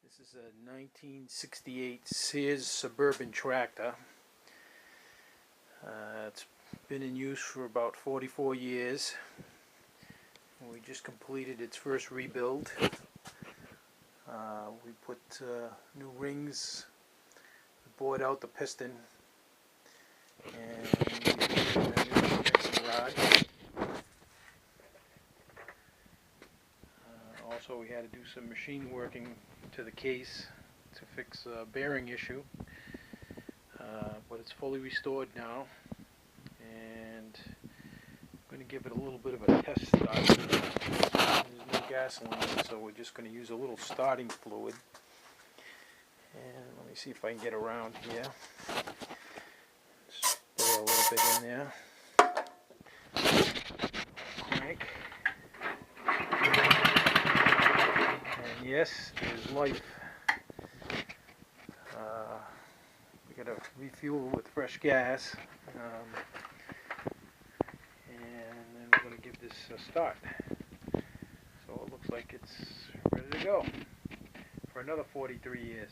This is a 1968 Sears Suburban tractor. It's been in use for about 44 years. And we just completed its first rebuild. We put new rings, bored out the piston, and we put in a new mixing rod. Also, we had to do some machine working to the case to fix a bearing issue, but it's fully restored now, and I'm going to give it a little bit of a test start. There's no gasoline, so we're just going to use a little starting fluid. And let me see if I can get around here. Spray a little bit in there. Crank. And yes, there's life. We got to refuel with fresh gas. And then we're going to give this a start. So it looks like it's ready to go for another 43 years.